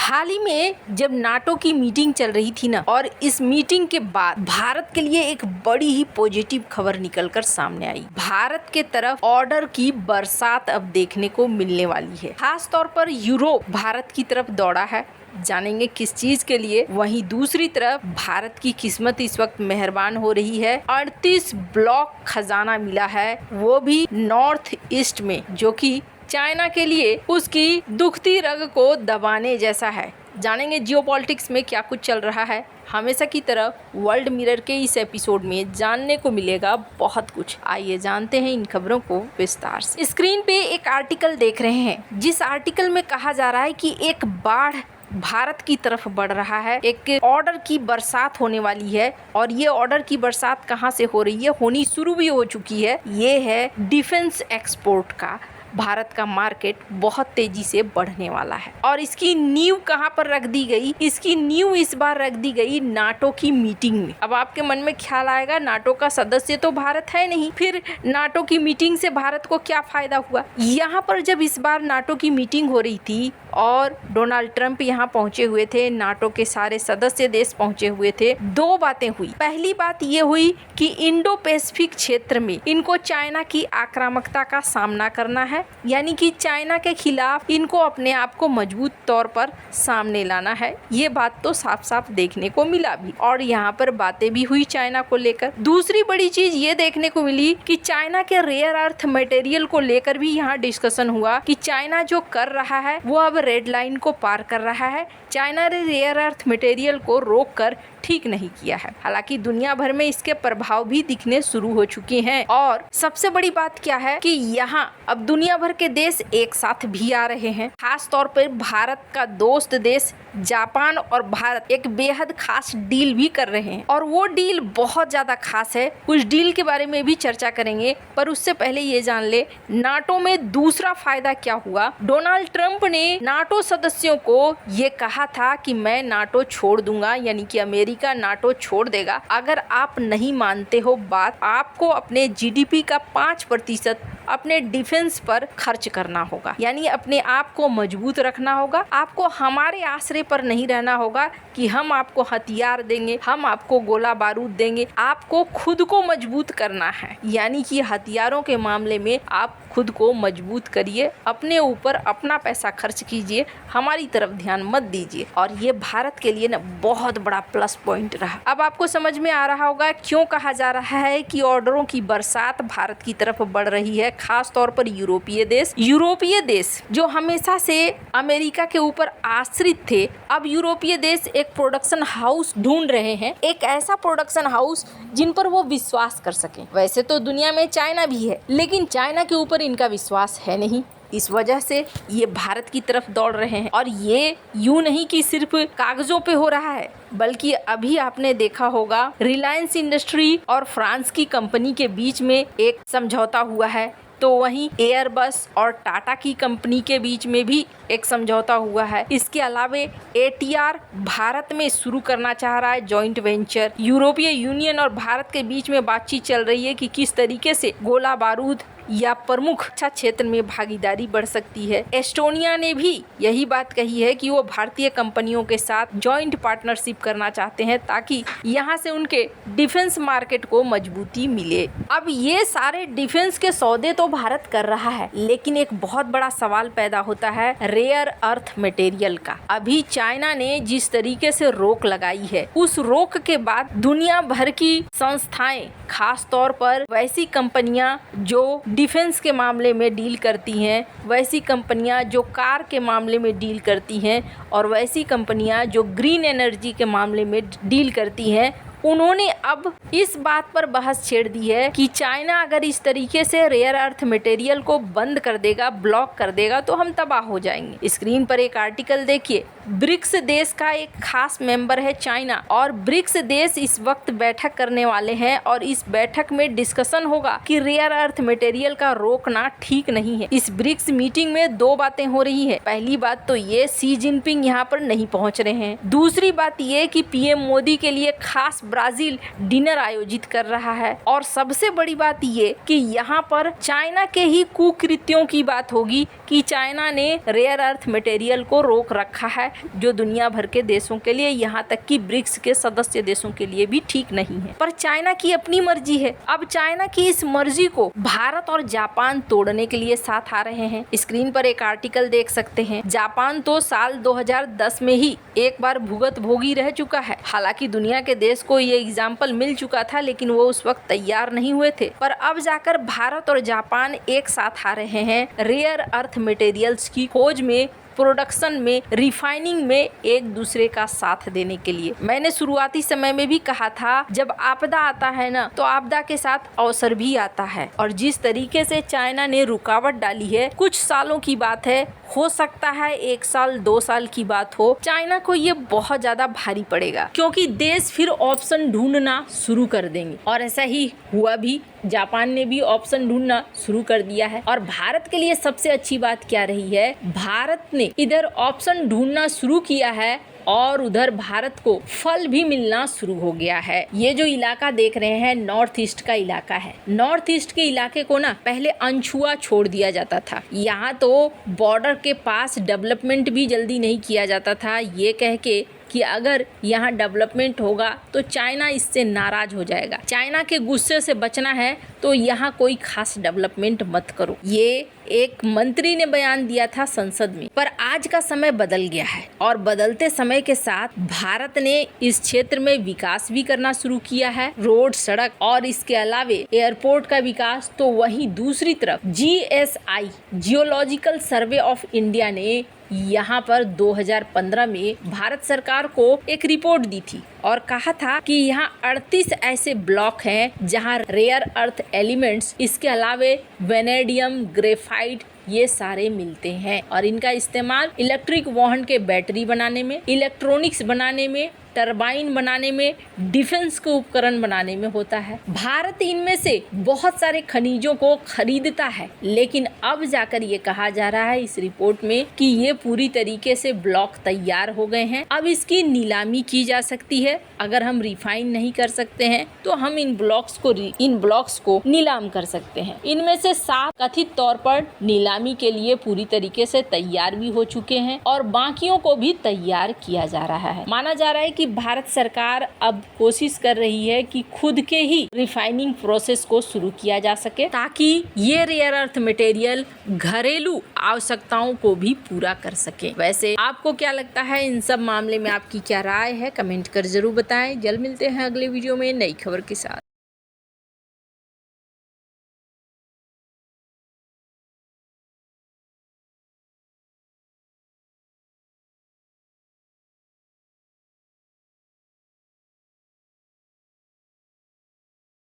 हाल ही में जब नाटो की मीटिंग चल रही थी ना, और इस मीटिंग के बाद भारत के लिए एक बड़ी ही पॉजिटिव खबर निकलकर सामने आई। भारत के तरफ ऑर्डर की बरसात अब देखने को मिलने वाली है। खास तौर पर यूरोप भारत की तरफ दौड़ा है, जानेंगे किस चीज के लिए। वहीं दूसरी तरफ भारत की किस्मत इस वक्त मेहरबान हो रही है। 38 ब्लॉक खजाना मिला है, वो भी नॉर्थ ईस्ट में, जो कि चाइना के लिए उसकी दुखती रग को दबाने जैसा है। जानेंगे जियोपॉलिटिक्स में क्या कुछ चल रहा है। हमेशा की तरह वर्ल्ड मिरर के इस एपिसोड में जानने को मिलेगा बहुत कुछ। आइए जानते हैं इन खबरों को विस्तार से। स्क्रीन पे एक आर्टिकल देख रहे हैं, जिस आर्टिकल में कहा जा रहा है कि एक बाढ़ भारत की तरफ बढ़ रहा है, एक ऑर्डर की बरसात होने वाली है। और ये ऑर्डर की बरसात कहाँ से हो रही है, होनी शुरू भी हो चुकी है। ये है डिफेंस एक्सपोर्ट का। भारत का मार्केट बहुत तेजी से बढ़ने वाला है और इसकी नींव कहाँ पर रख दी गई, इसकी नींव इस बार रख दी गई नाटो की मीटिंग में। अब आपके मन में ख्याल आएगा, नाटो का सदस्य तो भारत है नहीं, फिर नाटो की मीटिंग से भारत को क्या फायदा हुआ। यहाँ पर जब इस बार नाटो की मीटिंग हो रही थी और डोनाल्ड ट्रंप यहाँ पहुंचे हुए थे, नाटो के सारे सदस्य देश पहुंचे हुए थे, दो बातें हुई। पहली बात ये हुई कि इंडो पैसिफिक क्षेत्र में इनको चाइना की आक्रामकता का सामना करना है, यानी कि चाइना के खिलाफ इनको अपने आप को मजबूत तौर पर सामने लाना है। ये बात तो साफ साफ देखने को मिला भी, और यहाँ पर बातें भी हुई चाइना को लेकर। दूसरी बड़ी चीज ये देखने को मिली कि चाइना के रेयर अर्थ मटेरियल को लेकर भी यहाँ डिस्कशन हुआ कि चाइना जो कर रहा है वो अब रेड लाइन को पार कर रहा है। चाइना ने रेयर अर्थ मटेरियल को रोककर ठीक नहीं किया है। हालांकि दुनिया भर में इसके प्रभाव भी दिखने शुरू हो चुके हैं। और सबसे बड़ी बात क्या है कि यहाँ अब दुनिया भर के देश एक साथ भी आ रहे हैं। खास तौर पर भारत का दोस्त देश जापान और भारत एक बेहद खास डील भी कर रहे हैं, और वो डील बहुत ज्यादा खास है। उस डील के बारे में भी चर्चा करेंगे, पर उससे पहले ये जान ले नाटो में दूसरा फायदा क्या हुआ। डोनाल्ड ट्रंप ने नाटो सदस्यों को ये कहा था कि मैं नाटो छोड़ दूंगा, यानी कि अमेरिका नाटो छोड़ देगा अगर आप नहीं मानते हो बात। आपको अपने जीडीपी का 5% अपने डिफेंस पर खर्च करना होगा, यानी अपने आप को मजबूत रखना होगा। आपको हमारे आसरे पर नहीं रहना होगा कि हम आपको हथियार देंगे, हम आपको गोला बारूद देंगे। आपको खुद को मजबूत करना है, यानी कि हथियारों के मामले में आप खुद को मजबूत करिए, अपने ऊपर अपना पैसा खर्च कीजिए, हमारी तरफ ध्यान मत दीजिए। और ये भारत के लिए ना बहुत बड़ा प्लस पॉइंट रहा। अब आपको समझ में आ रहा होगा क्यों कहा जा रहा है कि ऑर्डरों की बरसात भारत की तरफ बढ़ रही है। खास तौर पर यूरोपीय देश जो हमेशा से अमेरिका के ऊपर आश्रित थे, अब यूरोपीय देश एक प्रोडक्शन हाउस ढूंढ रहे हैं, एक ऐसा प्रोडक्शन हाउस जिन पर वो विश्वास कर सकें। वैसे तो दुनिया में चाइना भी है, लेकिन चाइना के ऊपर इनका विश्वास है नहीं। इस वजह से ये भारत की तरफ दौड़ रहे हैं। और ये यूं नहीं कि सिर्फ कागजों पे हो रहा है, बल्कि अभी आपने देखा होगा रिलायंस इंडस्ट्री और फ्रांस की कंपनी के बीच में एक समझौता हुआ है। तो वहीं एयरबस और टाटा की कंपनी के बीच में भी एक समझौता हुआ है। इसके अलावे एटीआर भारत में शुरू करना चाह रहा है जॉइंट वेंचर। यूरोपीय यूनियन और भारत के बीच में बातचीत चल रही है कि किस तरीके से गोला बारूद या प्रमुख रक्षा क्षेत्र में भागीदारी बढ़ सकती है। एस्टोनिया ने भी यही बात कही है कि वो भारतीय कंपनियों के साथ जॉइंट पार्टनरशिप करना चाहते हैं, ताकि यहाँ से उनके डिफेंस मार्केट को मजबूती मिले। अब ये सारे डिफेंस के सौदे तो भारत कर रहा है, लेकिन एक बहुत बड़ा सवाल पैदा होता है रेयर अर्थ मटेरियल का। अभी चाइना ने जिस तरीके से रोक लगाई है, उस रोक के बाद दुनिया भर की संस्थाएं, खास तौर पर वैसी कंपनियां जो डिफेंस के मामले में डील करती हैं, वैसी कंपनियां जो कार के मामले में डील करती हैं, और वैसी कंपनियां जो ग्रीन एनर्जी के मामले में डील करती हैं, उन्होंने अब इस बात पर बहस छेड़ दी है कि चाइना अगर इस तरीके से रेयर अर्थ मटेरियल को बंद कर देगा, ब्लॉक कर देगा, तो हम तबाह हो जाएंगे। स्क्रीन पर एक आर्टिकल देखिए। ब्रिक्स देश का एक खास मेंबर है चाइना, और ब्रिक्स देश इस वक्त बैठक करने वाले हैं, और इस बैठक में डिस्कशन होगा कि रेयर अर्थ मटेरियल का रोकना ठीक नहीं है। इस ब्रिक्स मीटिंग में दो बातें हो रही है। पहली बात तो ये शी जिनपिंग यहाँ पर नहीं पहुँच रहे हैं। दूसरी बात ये कि पीएम मोदी के लिए खास ब्राजील डिनर आयोजित कर रहा है। और सबसे बड़ी बात ये कि यहाँ पर चाइना के ही कुकृत्यों की बात होगी कि चाइना ने रेयर अर्थ मटेरियल को रोक रखा है, जो दुनिया भर के देशों के लिए, यहाँ तक कि ब्रिक्स के सदस्य देशों के लिए भी ठीक नहीं है। पर चाइना की अपनी मर्जी है। अब चाइना की इस मर्जी को भारत और जापान तोड़ने के लिए साथ आ रहे हैं। स्क्रीन पर एक आर्टिकल देख सकते हैं। जापान तो साल 2010 में ही एक बार भुगत भोगी रह चुका है। हालांकि दुनिया के देश को ये एग्जाम्पल मिल चुका था, लेकिन वो उस वक्त तैयार नहीं हुए थे। पर अब जाकर भारत और जापान एक साथ आ रहे हैं रेयर अर्थ मटेरियल्स की खोज में, प्रोडक्शन में, रिफाइनिंग में एक दूसरे का साथ देने के लिए। मैंने शुरुआती समय में भी कहा था, जब आपदा आता है ना, तो आपदा के साथ अवसर भी आता है। और जिस तरीके से चाइना ने रुकावट डाली है, कुछ सालों की बात है, हो सकता है 1 साल 2 साल की बात हो, चाइना को ये बहुत ज्यादा भारी पड़ेगा, क्योंकि देश फिर ऑप्शन ढूंढना शुरू कर देंगे। और ऐसा ही हुआ भी। जापान ने भी ऑप्शन ढूंढना शुरू कर दिया है। और भारत के लिए सबसे अच्छी बात क्या रही है, भारत ने इधर ऑप्शन ढूंढना शुरू किया है और उधर भारत को फल भी मिलना शुरू हो गया है। ये जो इलाका देख रहे हैं, नॉर्थ ईस्ट का इलाका है। नॉर्थ ईस्ट के इलाके को ना पहले अनछुआ छोड़ दिया जाता था। यहाँ तो बॉर्डर के पास डेवलपमेंट भी जल्दी नहीं किया जाता था, ये कह के कि अगर यहाँ डेवलपमेंट होगा तो चाइना इससे नाराज हो जाएगा। चाइना के गुस्से से बचना है तो यहाँ कोई खास डेवलपमेंट मत करो, ये एक मंत्री ने बयान दिया था संसद में। पर आज का समय बदल गया है और बदलते समय के साथ भारत ने इस क्षेत्र में विकास भी करना शुरू किया है। रोड, सड़क और इसके अलावे एयरपोर्ट का विकास। तो वहीं दूसरी तरफ GSI geological survey of India ने यहाँ पर 2015 में भारत सरकार को एक रिपोर्ट दी थी और कहा था कि यहाँ 38 ऐसे ब्लॉक हैं जहाँ रेयर अर्थ एलिमेंट्स, इसके अलावे वेनेडियम, ग्रेफाइट, ये सारे मिलते हैं। और इनका इस्तेमाल इलेक्ट्रिक वाहन के बैटरी बनाने में, इलेक्ट्रॉनिक्स बनाने में, टरबाइन बनाने में, डिफेंस के उपकरण बनाने में होता है। भारत इनमें से बहुत सारे खनिजों को खरीदता है, लेकिन अब जाकर ये कहा जा रहा है इस रिपोर्ट में कि ये पूरी तरीके से ब्लॉक तैयार हो गए हैं। अब इसकी नीलामी की जा सकती है। अगर हम रिफाइन नहीं कर सकते हैं तो हम इन ब्लॉक्स को नीलाम कर सकते हैं। इनमें से 7 कथित तौर पर नीलामी के लिए पूरी तरीके से तैयार भी हो चुके हैं और बाकियों को भी तैयार किया जा रहा है। माना जा रहा है कि भारत सरकार अब कोशिश कर रही है कि खुद के ही रिफाइनिंग प्रोसेस को शुरू किया जा सके, ताकि ये रेयर अर्थ मटेरियल घरेलू आवश्यकताओं को भी पूरा कर सके। वैसे आपको क्या लगता है, इन सब मामले में आपकी क्या राय है, कमेंट कर जरूर बताएं। जल्द मिलते हैं अगले वीडियो में नई खबर के साथ।